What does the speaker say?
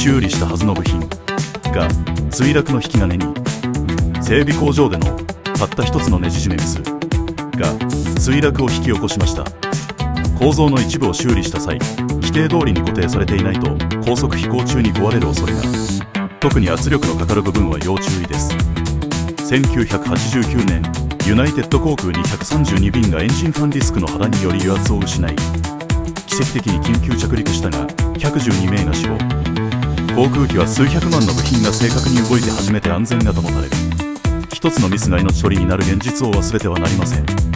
修理したはずの部品が墜落の引き金に、整備工場でのたった一つのネジ締めミスが墜落を引き起こしました。構造の一部を修理した際、規定通りに固定されていないと高速飛行中に壊れる恐れが。特に圧力のかかる部分は要注意です。1989年、ユナイテッド航空に132便がエンジンファンディスクの破断により油圧を失い、奇跡的に緊急着陸したが112名が死亡。航空機は数百万の部品が正確に動いて初めて安全が保たれる。一つのミスが命取りになる現実を忘れてはなりません。